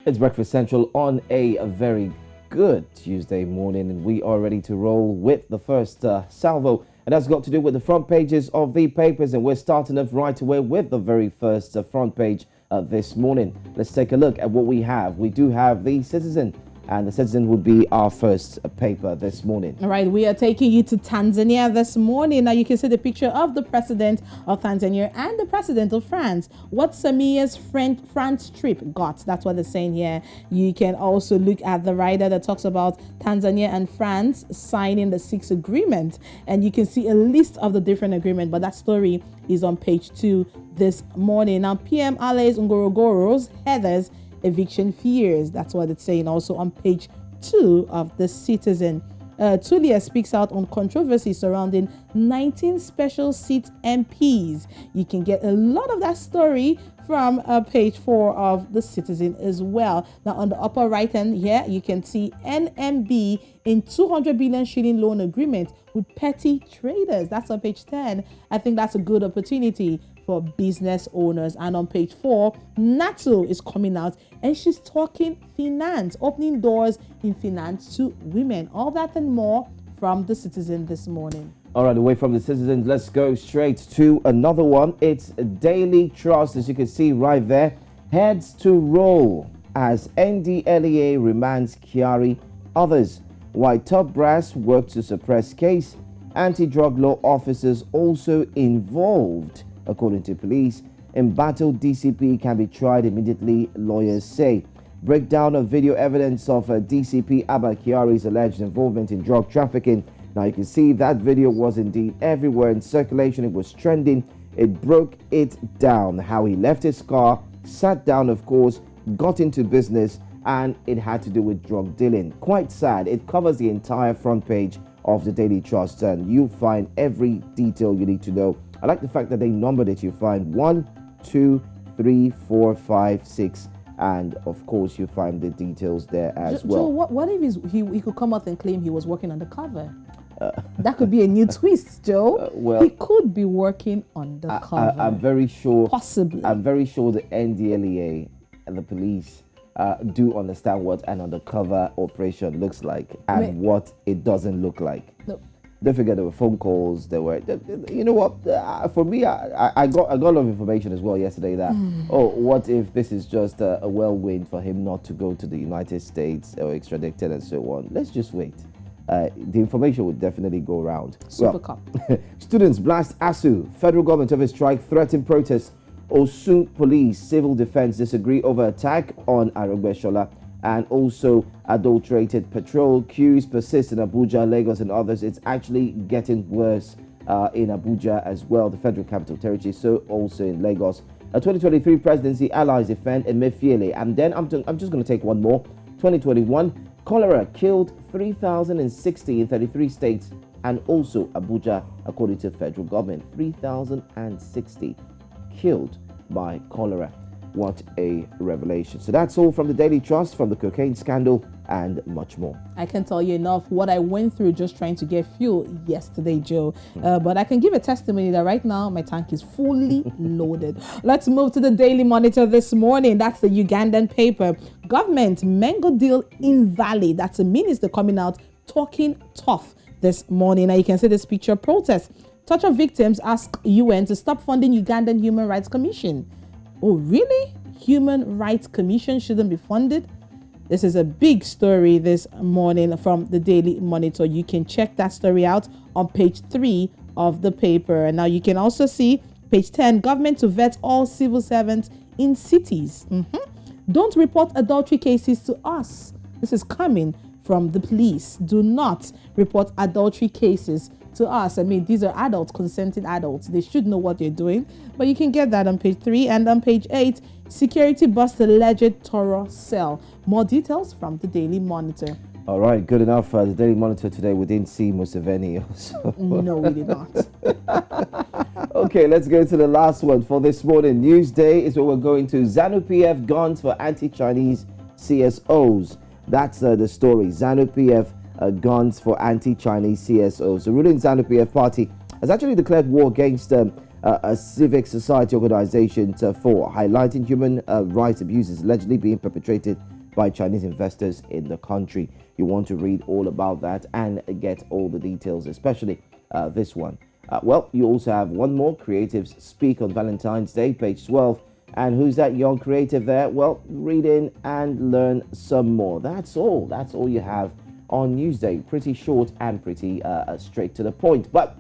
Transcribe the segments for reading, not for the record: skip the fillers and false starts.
It's Breakfast Central on a very good Tuesday morning, and we are ready to roll with the first salvo. And that's got to do with the front pages of the papers, and we're starting off right away with the very first front page this morning. Let's take a look at what we have. We do have the Citizen, and the Citizen would be our first paper this morning. All right, we are taking you to Tanzania this morning. Now you can see the picture of the president of Tanzania and the president of France. What Samia's France trip got, that's what they're saying here. You can also look at the writer that talks about Tanzania and France signing the 6 agreement. And you can see a list of the different agreements, but that story is on page 2 this morning. Now, PM Alex Ngorogoro's Heather's eviction fears. That's what it's saying also on page 2 of the Citizen. Tulia speaks out on controversy surrounding 19 special seat MPs. You can get a lot of that story from page 4 of the Citizen as well. Now on the upper right hand here, you can see NMB in 200 billion shilling loan agreement with petty traders. That's on page 10. I think that's a good opportunity for business owners. And on page 4, NATO is coming out and she's talking finance, opening doors in finance to women. All that and more from the Citizen this morning. All right, away from the Citizen, let's go straight to another one. It's Daily Trust, as you can see right there. Heads to roll as NDLEA remands Kyari. Others, why top brass work to suppress case. Anti-drug law officers also involved. According to police, embattled DCP can be tried immediately, lawyers say. Breakdown of video evidence of DCP Abba Kyari's alleged involvement in drug trafficking. Now you can see that video was indeed everywhere in circulation. It was trending. It broke it down. How he left his car, sat down, of course, got into business, and it had to do with drug dealing. Quite sad. It covers the entire front page of the Daily Trust, and you find every detail you need to know. I like the fact that they numbered it. You find 1, 2, 3, 4, 5, 6, and of course you find the details there as well. Joe, what if he could come out and claim he was working on the cover? That could be a new twist, Joe. Well, he could be working on the cover. I'm very sure. Possibly. I'm very sure the NDLEA and the police do understand what an undercover operation looks like and what it doesn't look like. No. Don't forget there were phone calls. There were, you know what? For me, I got a lot of information as well yesterday that what if this is just a whirlwind for him not to go to the United States or extradited and so on. Let's just wait. The information would definitely go around. Super Cup. Students blast ASUU. Federal government over strike, threatened protests. ASUU police, civil defense disagree over attack on Arogbeshola. And also adulterated patrol queues persist in Abuja, Lagos, and others. It's actually getting worse in Abuja as well, the Federal Capital Territory, so also in Lagos. A 2023 presidency, allies defend Emefiele. And then I'm just going to take one more. 2021, cholera killed 3,060 in 33 states and also Abuja, according to federal government. 3,060 killed by cholera. What a revelation. So that's all from the Daily Trust, from the cocaine scandal, and much more. I can't tell you enough what I went through just trying to get fuel yesterday, Joe. But I can give a testimony that right now my tank is fully loaded. Let's move to the Daily Monitor this morning. That's the Ugandan paper. Government Mengo deal invalid. That's a minister coming out talking tough this morning. Now you can see this picture. Protest. Torture victims ask UN to stop funding Ugandan Human Rights Commission. Oh, really? Human Rights Commission shouldn't be funded? This is a big story this morning from the Daily Monitor. You can check that story out on page 3 of the paper. And now you can also see page 10, government to vet all civil servants in cities. Don't report adultery cases to us. This is coming from the police. Do not report adultery cases to us. I mean, these are adults, consenting adults. They should know what they're doing. But you can get that on page 3. And on page 8, security bust alleged Toro cell. More details from the Daily Monitor. All right, good enough. The Daily Monitor today, we didn't see Museveni also. No, we did not. Okay, let's go to the last one for this morning. Newsday is where we're going to. ZANU-PF guns for anti-Chinese CSOs. That's the story. ZANU-PF guns for anti-Chinese CSOs. The ruling ZANU-PF party has actually declared war against a civic society organization for highlighting human rights abuses allegedly being perpetrated by Chinese investors in the country. You want to read all about that and get all the details, especially this one. Well, you also have one more, Creatives Speak on Valentine's Day, page 12. And who's that young creative there? Well, read in and learn some more. That's all. That's all you have on Newsday. Pretty short and pretty straight to the point. But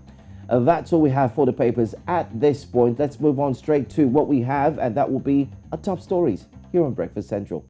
that's all we have for the papers at this point. Let's move on straight to what we have, and that will be our top stories here on Breakfast Central.